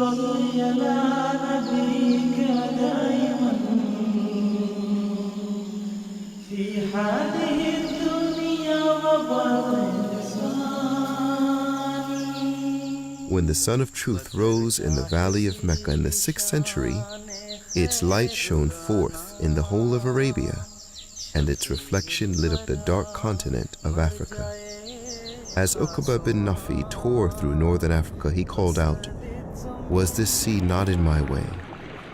When the Sun of Truth rose in the valley of Mecca in the 6th century, its light shone forth in the whole of Arabia, and its reflection lit up the dark continent of Africa. As Uqba bin Nafi tore through northern Africa, he called out, "Was this sea not in my way?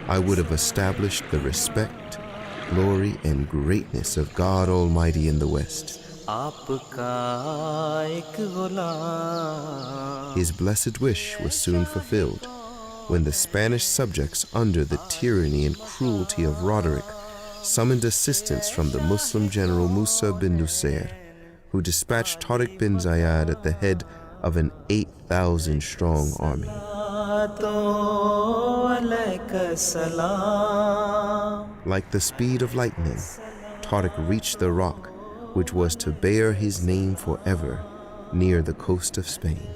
I would have established the respect, glory, and greatness of God Almighty in the West." His blessed wish was soon fulfilled when the Spanish subjects, under the tyranny and cruelty of Roderick, summoned assistance from the Muslim general Musa bin Nusayr, who dispatched Tariq bin Zayed at the head of an 8,000-strong army. Like the speed of lightning, Tariq reached the rock which was to bear his name forever near the coast of Spain.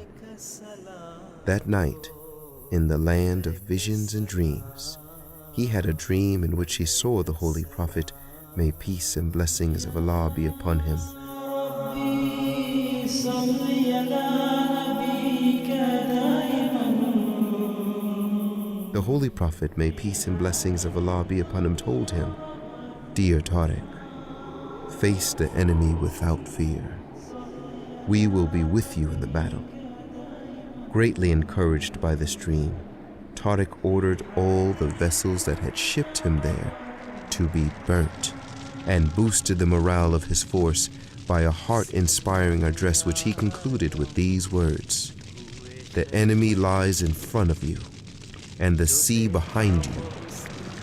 That night, in the land of visions and dreams, he had a dream in which he saw the Holy Prophet, may peace and blessings of Allah be upon him. The Holy Prophet, may peace and blessings of Allah be upon him, told him, "Dear Tariq, face the enemy without fear. We will be with you in the battle." Greatly encouraged by this dream, Tariq ordered all the vessels that had shipped him there to be burnt, and boosted the morale of his force by a heart-inspiring address which he concluded with these words: "The enemy lies in front of you, and the sea behind you.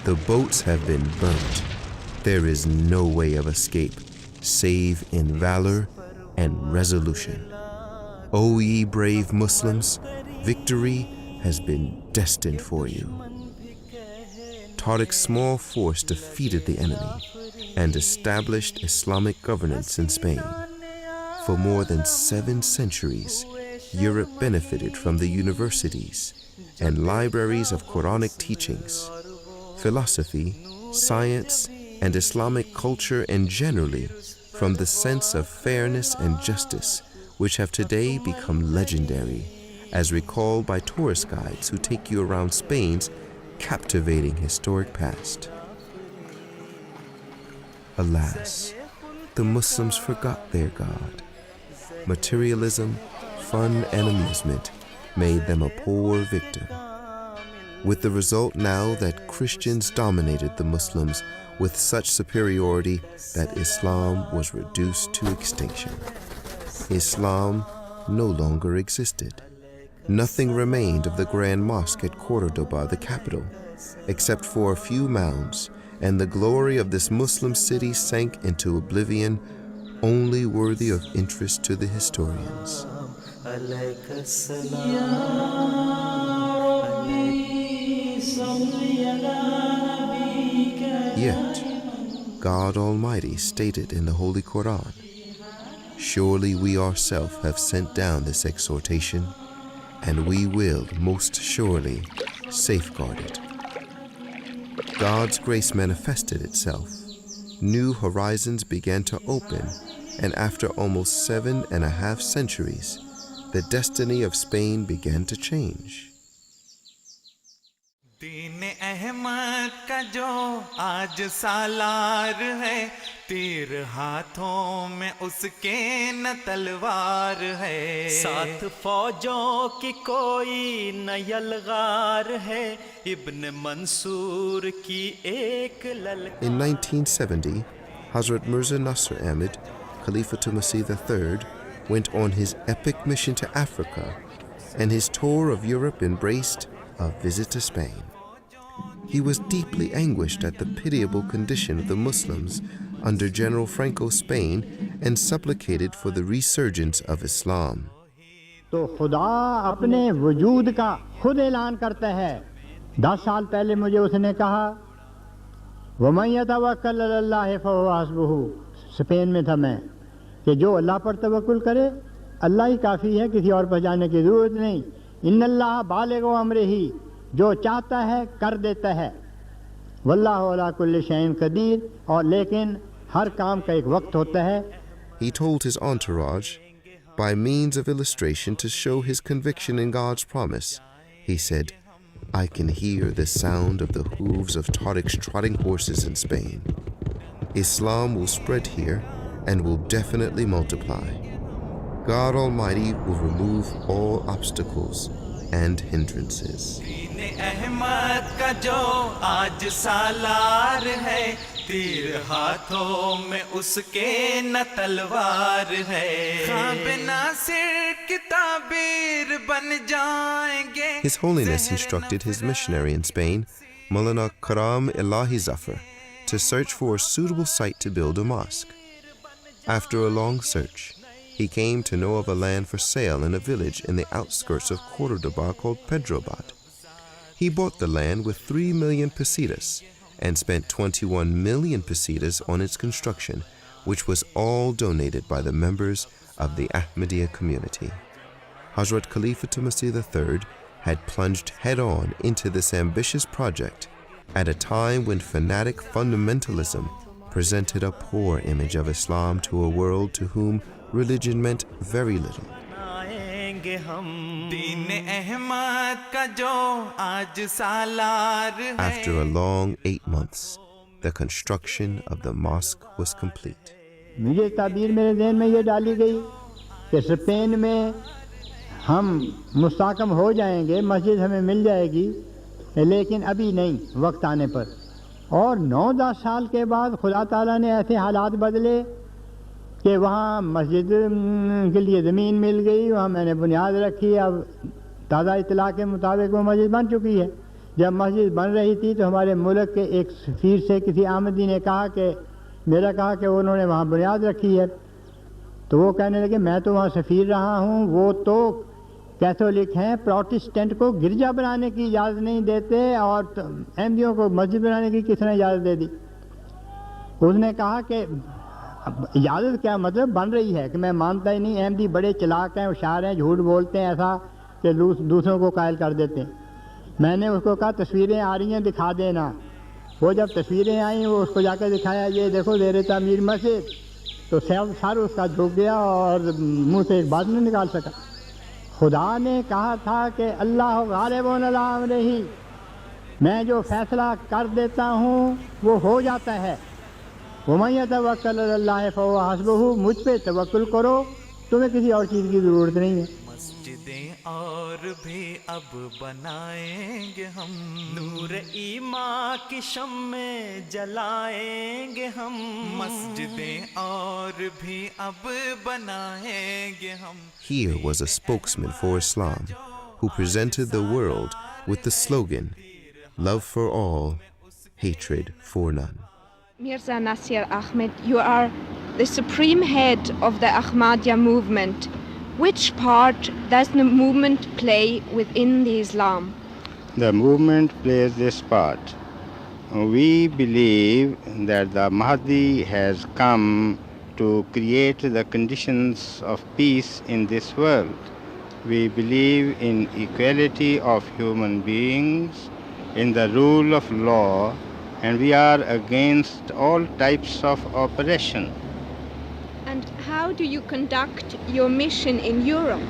The boats have been burnt. There is no way of escape, save in valor and resolution. O ye brave Muslims, victory has been destined for you." Tariq's small force defeated the enemy and established Islamic governance in Spain. For more than 7 centuries, Europe benefited from the universities and libraries of Quranic teachings, philosophy, science, and Islamic culture, and generally from the sense of fairness and justice, which have today become legendary, as recalled by tourist guides who take you around Spain's captivating historic past. Alas, the Muslims forgot their God. Materialism, fun, and amusement made them a poor victim, with the result now that Christians dominated the Muslims with such superiority that Islam was reduced to extinction. Islam no longer existed. Nothing remained of the Grand Mosque at Cordoba, the capital, except for a few mounds, and the glory of this Muslim city sank into oblivion, only worthy of interest to the historians. Yet, God Almighty stated in the Holy Quran, "Surely we ourselves have sent down this exhortation, and we will most surely safeguard it." God's grace manifested itself. New horizons began to open, and after almost 7.5 centuries, the destiny of Spain began to change. दीन अहमद का जो आज सालार है, तीर हाथों में उसके न तलवार है, साथ फौजों की कोई न यलगार है, इब्न मंसूर की एक ललकार. In 1970, Hazrat Mirza Nasr Ahmed, Khalifatul Masih III, went on his epic mission to Africa, and his tour of Europe embraced a visit to Spain. He was deeply anguished at the pitiable condition of the Muslims under General Franco's Spain and supplicated for the resurgence of Islam. तो खुदा अपने वजूद का खुद ऐलान करता है. 10 साल पहले मुझे उसने कहा, वमन यतवक्कल अलल्लाह फहुव हस्बुहु, स्पेन में था मैं, कि जो अल्लाह पर तवक्कुल करे अल्लाह ही काफ़ी है, किसी और पर जाने की ज़रूरत नहीं. इन्नल्लाह बालिगु अम्रिही, जो चाहता है कर देता है, वल्लाहु अला कुल्लि शैइन कदीर, और लेकिन हर काम का एक वक्त होता है. He told his entourage, by means of illustration to show his conviction in God's promise, he said, I can hear the sound of the hooves of Tariq's trotting horses in Spain. Islam will spread here and will definitely multiply. God Almighty will remove all obstacles and hindrances. Ahmad का जो आज सालार है, तीर हाथों में उसके न तलवार है, ख्वाब नासिर की ताबीर बन जाएंगे. His Holiness instructed his missionary in Spain, Maulana Karam Ilahi Zafar, to search for a suitable site to build a mosque. After a long search, he came to know of a land for sale in a village in the outskirts of Cordoba called Pedrobad. He bought the land with 3 million pesetas and spent 21 million pesetas on its construction, which was all donated by the members of the Ahmadiyya community. Hazrat Khalifatul Masih III had plunged head-on into this ambitious project at a time when fanatic fundamentalism presented a poor image of Islam to a world to whom religion meant very little. After a long 8 months, the construction of the mosque was complete. मुझे ताबीर मेरे ज़हन में ये डाली गई कि Spain में हम मुस्तहकम हो जाएंगे, मस्जिद हमें मिल जाएगी, लेकिन अभी नहीं, वक्त आने पर. और 9-10 साल के बाद खुदा ताला ने ऐसे हालात बदले कि वहाँ मस्जिद के लिए ज़मीन मिल गई, वहाँ मैंने बुनियाद रखी. अब ताज़ा इत्तला के मुताबिक वो मस्जिद बन चुकी है. जब मस्जिद बन रही थी तो हमारे मुल्क के एक सफ़ीर से किसी आमदी ने कहा कि उन्होंने वहाँ बुनियाद रखी है. तो वो कहने लगे मैं तो वहाँ सफ़ीर रहा हूँ, वो तो कैथोलिक हैं, प्रोटेस्टेंट को गिरजा बनाने की इजाज़त नहीं देते और अहमदियों को मस्जिद बनाने की किसने इजाज़त दे दी. उसने कहा कि इजाज़त क्या, मतलब बन रही है, कि मैं मानता ही नहीं. अहमदी बड़े चालाक हैं, होशियार हैं, झूठ बोलते हैं ऐसा कि दूसरों को कायल कर देते हैं. मैंने उसको कहा तस्वीरें आ रही हैं, दिखा देना. वो जब तस्वीरें आई वो उसको जाकर दिखाया, ये देखो ज़ेर तामीर मस्जिद. तो सर उसका झुक गया और मुंह से एक बात नहीं निकाल सका. खुदा ने कहा था कि अल्लाह गालिबुन अला अम्रिही, मैं जो फैसला कर देता हूँ वो हो जाता है. वमन यतवक्कल अल्लाह फहुव हस्बुहु, मुझ पे तवक्कुल करो, तुम्हें किसी और चीज़ की ज़रूरत नहीं है. मस्जिदें और भी अब बनाएंगे हम, नूर ईमान की शम्में जलाएंगे हम. मस्जिदें और भी अब बनाएंगे हम. Here was a spokesman for Islam who presented the world with the slogan, love for all, hatred for none. Mirza Nasir Ahmed, you are the supreme head of the Ahmadiyya movement. Which part does the movement play within the Islam? The movement plays this part. We believe that the Mahdi has come to create the conditions of peace in this world. We believe in equality of human beings, in the rule of law, and we are against all types of oppression. And how do you conduct your mission in Europe?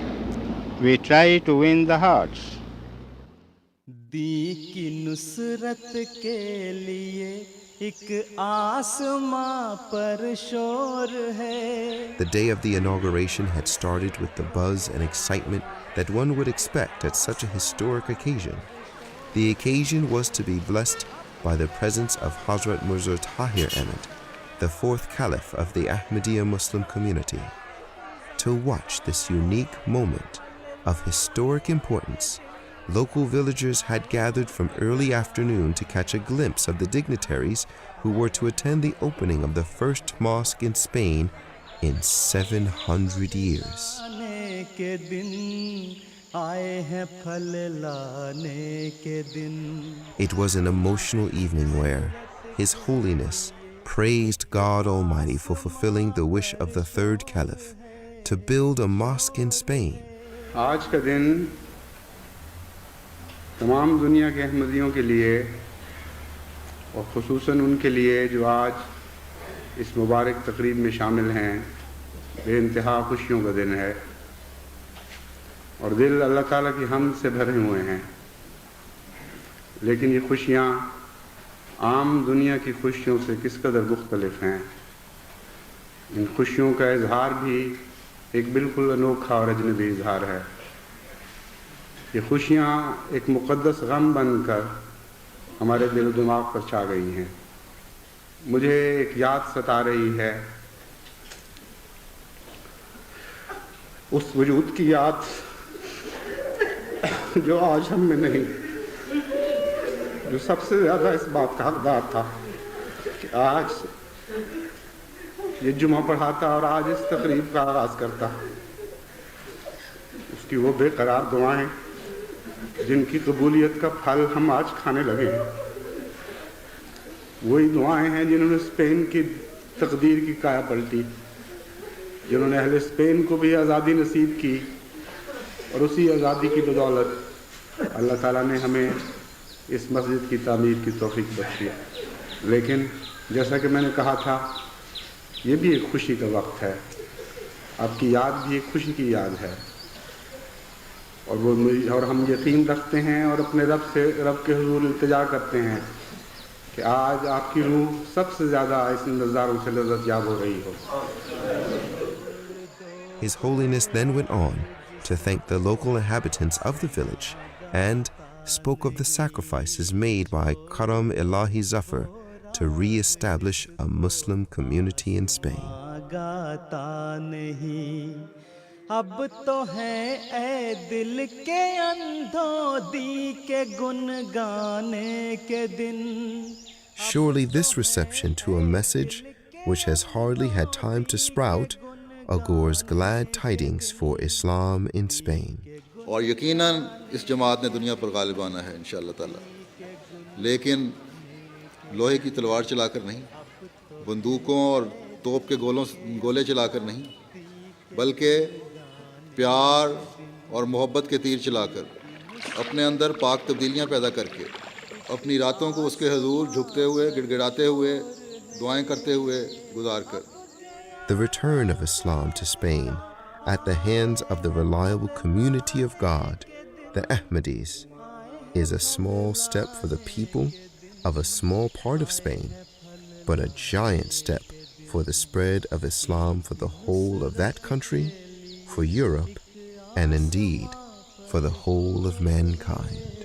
We try to win the hearts. दी की नुसरत के लिए एक आसमां पर शोर है. The day of the inauguration had started with the buzz and excitement that one would expect at such a historic occasion. The occasion was to be blessed by the presence of Hazrat Mirza Tahir Ahmed, the fourth caliph of the Ahmadiyya Muslim community. To watch this unique moment of historic importance, local villagers had gathered from early afternoon to catch a glimpse of the dignitaries who were to attend the opening of the first mosque in Spain in 700 years. It was an emotional evening where His Holiness praised God Almighty for fulfilling the wish of the third caliph to build a mosque in Spain. आज का दिन तमाम दुनिया के अहमदियों के लिए और ख़ुसूसन उनके लिए जो आज इस मुबारक तकरीब में शामिल हैं, बेइंतहा खुशियों का दिन है और दिल अल्लाह ताला की हम्द से भरे हुए हैं। लेकिन ये खुशियाँ आम दुनिया की खुशियों से किस कदर मुख्तलिफ हैं। इन खुशियों का इजहार भी एक बिल्कुल अनोखा और अजनबी इजहार है। ये खुशियाँ एक मुक़द्दस गम बनकर हमारे दिल दिमाग पर छा गई हैं। मुझे एक याद सता रही है, उस वजूद की याद जो आज हम में नहीं, जो सबसे ज़्यादा इस बात का हकदार था कि आज ये जुमा पढ़ाता और आज इस तकरीब का आगाज़ करता। उसकी वो बेकरार दुआएं जिनकी कबूलियत का फल हम आज खाने लगे हैं, वही दुआएं हैं जिन्होंने स्पेन की तकदीर की काया पलटी, जिन्होंने अहले स्पेन को भी आज़ादी नसीब की और उसी आज़ादी की बदौलत अल्लाह ताला ने हमें इस मस्जिद की तामीर की तौफीक बख्शी। लेकिन जैसा कि मैंने कहा था, ये भी एक खुशी का वक्त है। आपकी याद भी एक खुशी की याद है और हम यकीन रखते हैं और अपने रब के हुजूर इल्तिजा करते हैं कि आज आपकी रूह सबसे ज़्यादा इस नज़ारों से लज़्ज़त याब हो रही हो। His Holiness then went on to thank the local inhabitants of the village and spoke of the sacrifices made by Karam Ilahi Zafar to re-establish a Muslim community in Spain. गाता नहीं अब तो है ए दिल के अंधों दी के गुन गाने के दिन। Surely this reception to a message which has hardly had time to sprout augurs glad tidings for Islam in Spain. और यकीनन इस जमात ने दुनिया पर गालिब आना है इंशाअल्लाह ताला, लेकिन लोहे की तलवार चलाकर नहीं, बंदूकों और तोप के गोले चलाकर नहीं, बल्कि प्यार और मोहब्बत के तीर चलाकर, अपने अंदर पाक तब्दीलियाँ पैदा करके, अपनी रातों को उसके हुजूर झुकते हुए, गिड़गिड़ाते हुए, दुआएं करते हुए गुजार कर। The return of Islam to Spain at the hands of the reliable community of God, the Ahmadis, is a small step for the people of a small part of Spain, but a giant step for the spread of Islam for the whole of that country, for Europe, and indeed for the whole of mankind.